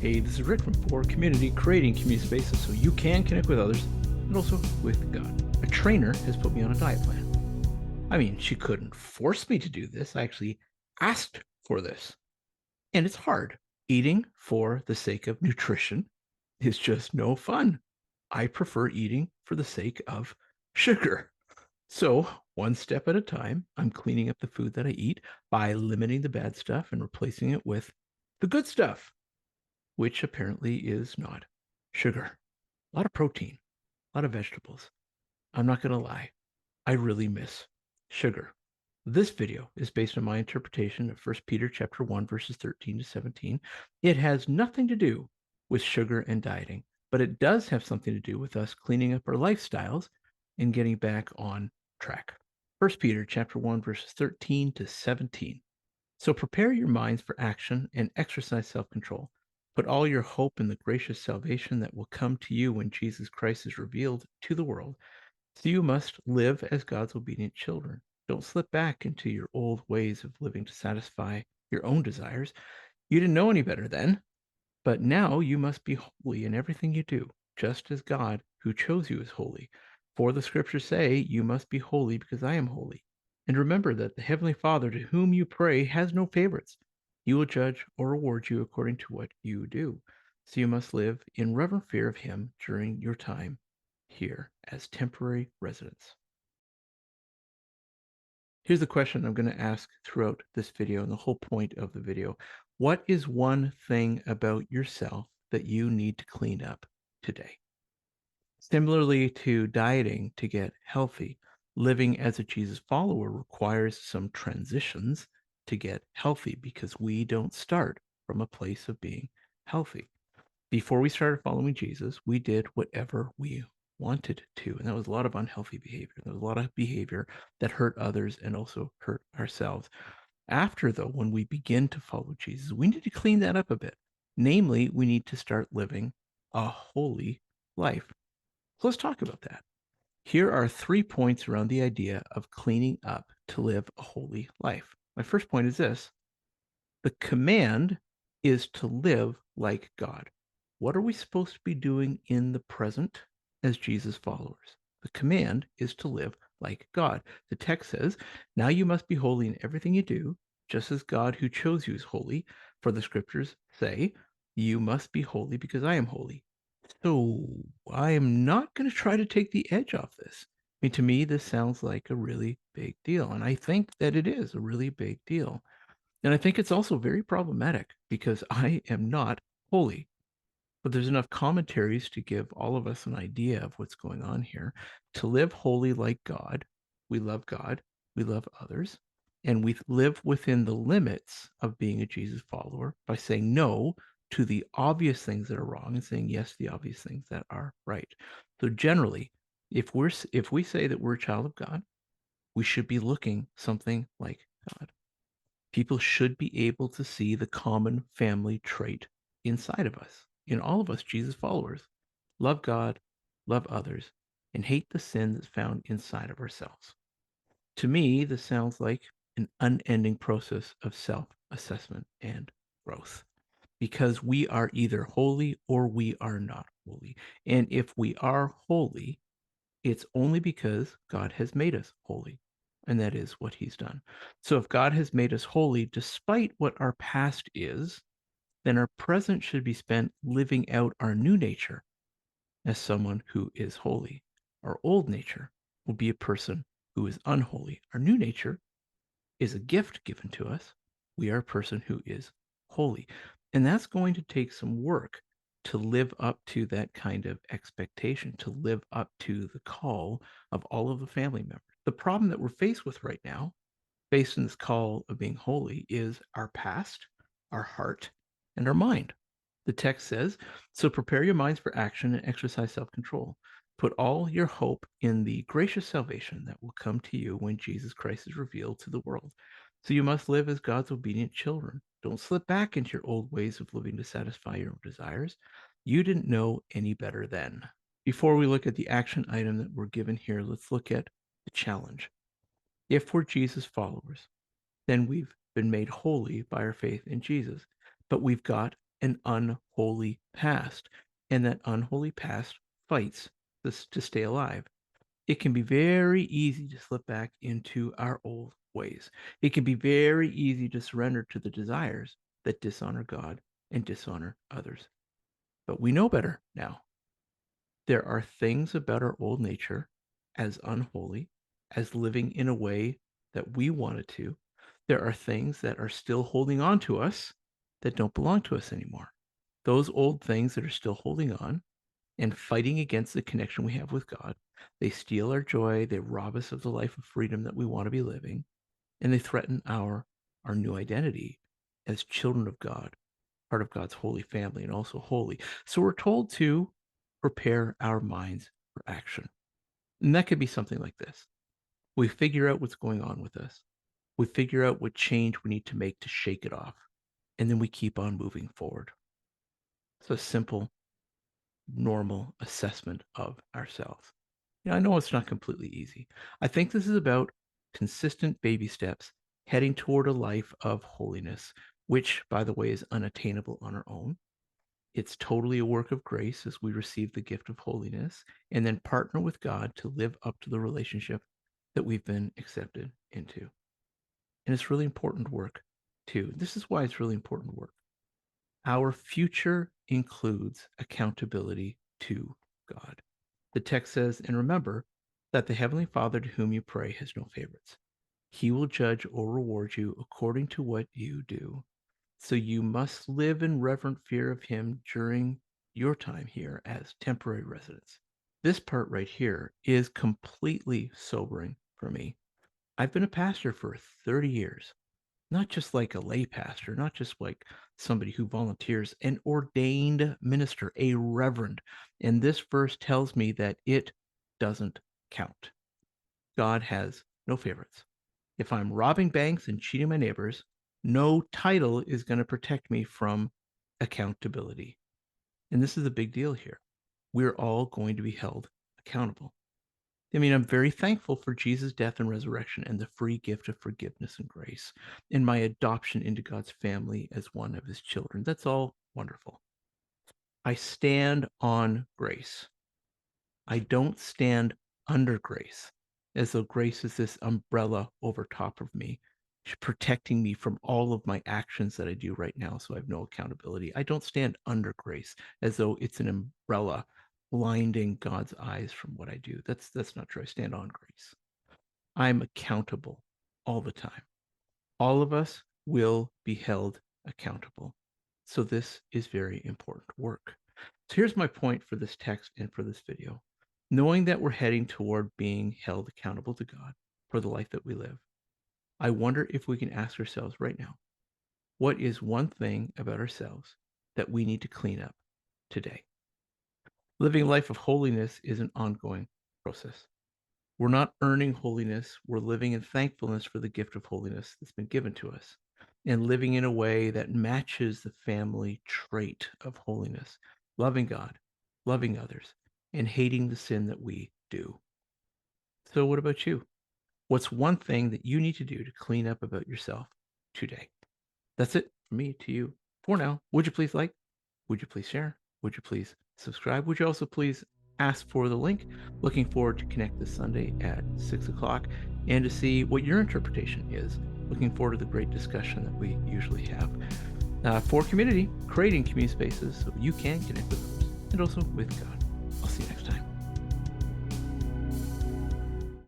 Hey, this is Rick from For Community, creating community spaces so you can connect with others and also with God. A trainer has put me on a diet plan. I mean, she couldn't force me to do this. I actually asked for this. And it's hard. Eating for the sake of nutrition is just no fun. I prefer eating for the sake of sugar. So, one step at a time, I'm cleaning up the food that I eat by limiting the bad stuff and replacing it with the good stuff, which apparently is not sugar. A lot of protein, a lot of vegetables. I'm not going to lie. I really miss sugar. This video is based on my interpretation of 1 Peter chapter 1 verses 13 to 17. It has nothing to do with sugar and dieting, but it does have something to do with us cleaning up our lifestyles and getting back on track. 1 Peter chapter 1 verses 13 to 17. So prepare your minds for action and exercise self-control. Put all your hope in the gracious salvation that will come to you when Jesus Christ is revealed to the world. So you must live as God's obedient children. Don't slip back into your old ways of living to satisfy your own desires. You didn't know any better then, but now you must be holy in everything you do, just as God, who chose you, is holy. For the scriptures say, you must be holy because I am holy. And remember that the Heavenly Father to whom you pray has no favorites. He will judge or reward you according to what you do. So you must live in reverent fear of Him during your time here as temporary residents. Here's the question I'm going to ask throughout this video and the whole point of the video. What is one thing about yourself that you need to clean up today? Similarly to dieting to get healthy, living as a Jesus follower requires some transitions to get healthy because we don't start from a place of being healthy. Before we started following Jesus, we did whatever we wanted to. And that was a lot of unhealthy behavior. There was a lot of behavior that hurt others and also hurt ourselves. After, though, when we begin to follow Jesus, we need to clean that up a bit. Namely, we need to start living a holy life. So let's talk about that. Here are 3 points around the idea of cleaning up to live a holy life. My first point is this: the command is to live like God. What are we supposed to be doing in the present as Jesus followers? The command is to live like God. The text says, now you must be holy in everything you do, just as God who chose you is holy. For the scriptures say, you must be holy because I am holy. So I am not going to try to take the edge off this. I mean, to me, this sounds like a really big deal. And I think that it is a really big deal. And I think it's also very problematic because I am not holy. But there's enough commentaries to give all of us an idea of what's going on here. To live holy like God, we love others, and we live within the limits of being a Jesus follower by saying no to the obvious things that are wrong and saying yes to the obvious things that are right. So generally, if we say that we're a child of God, we should be looking something like God. People should be able to see the common family trait inside of us, in all of us Jesus followers. Love God, love others, and hate the sin that's found inside of ourselves. To me, this sounds like an unending process of self-assessment and growth because we are either holy or we are not holy. And if we are holy, it's only because God has made us holy, and that is what He's done. So if God has made us holy despite what our past is, then our present should be spent living out our new nature as someone who is holy. Our old nature will be a person who is unholy. Our new nature is a gift given to us. We are a person who is holy. And that's going to take some work to live up to that kind of expectation, to live up to the call of all of the family members. The problem that we're faced with right now, based on this call of being holy, is our past, our heart, and our mind. The text says, so prepare your minds for action and exercise self-control. Put all your hope in the gracious salvation that will come to you when Jesus Christ is revealed to the world. So you must live as God's obedient children. Don't slip back into your old ways of living to satisfy your own desires. You didn't know any better then. Before we look at the action item that we're given here, let's look at the challenge. If we're Jesus followers, then we've been made holy by our faith in Jesus, but we've got an unholy past, and that unholy past fights this to stay alive. It can be very easy to slip back into our old ways. It can be very easy to surrender to the desires that dishonor God and dishonor others. But we know better now. There are things about our old nature as unholy, as living in a way that we wanted to. There are things that are still holding on to us that don't belong to us anymore. Those old things that are still holding on and fighting against the connection we have with God, they steal our joy, they rob us of the life of freedom that we want to be living, and they threaten our new identity as children of God, part of God's holy family and also holy. So we're told to prepare our minds for action. And that could be something like this. We figure out what's going on with us. We figure out what change we need to make to shake it off. And then we keep on moving forward. It's a simple, normal assessment of ourselves. I know it's not completely easy. I think this is about consistent baby steps heading toward a life of holiness, which, by the way, is unattainable on our own. It's totally a work of grace as we receive the gift of holiness and then partner with God to live up to the relationship that we've been accepted into. And it's really important work, too. This is why it's really important work. Our future includes accountability to God. The text says, and remember that the Heavenly Father to whom you pray has no favorites. He will judge or reward you according to what you do. So you must live in reverent fear of him during your time here as temporary residents. This part right here is completely sobering for me. I've been a pastor for 30 years, not just like a lay pastor, not just like somebody who volunteers, an ordained minister, a reverend. And this verse tells me that it doesn't count. God has no favorites. If I'm robbing banks and cheating my neighbors, no title is going to protect me from accountability. And this is a big deal here. We're all going to be held accountable. I mean, I'm very thankful for Jesus' death and resurrection and the free gift of forgiveness and grace and my adoption into God's family as one of his children. That's all wonderful. I stand on grace. I don't stand under grace, as though grace is this umbrella over top of me, protecting me from all of my actions that I do right now, so I have no accountability. I don't stand under grace as though it's an umbrella blinding God's eyes from what I do. That's not true. I stand on grace. I'm accountable all the time. All of us will be held accountable. So this is very important work. So here's my point for this text and for this video. Knowing that we're heading toward being held accountable to God for the life that we live, I wonder if we can ask ourselves right now, what is one thing about ourselves that we need to clean up today? Living a life of holiness is an ongoing process. We're not earning holiness. We're living in thankfulness for the gift of holiness that's been given to us and living in a way that matches the family trait of holiness, loving God, loving others, and hating the sin that we do. So what about you? What's one thing that you need to do to clean up about yourself today? That's it from me to you for now. Would you please like? Would you please share? Would you please subscribe? Would you also please ask for the link? Looking forward to connect this Sunday at 6 o'clock and to see what your interpretation is. Looking forward to the great discussion that we usually have for community, creating community spaces so you can connect with others and also with God.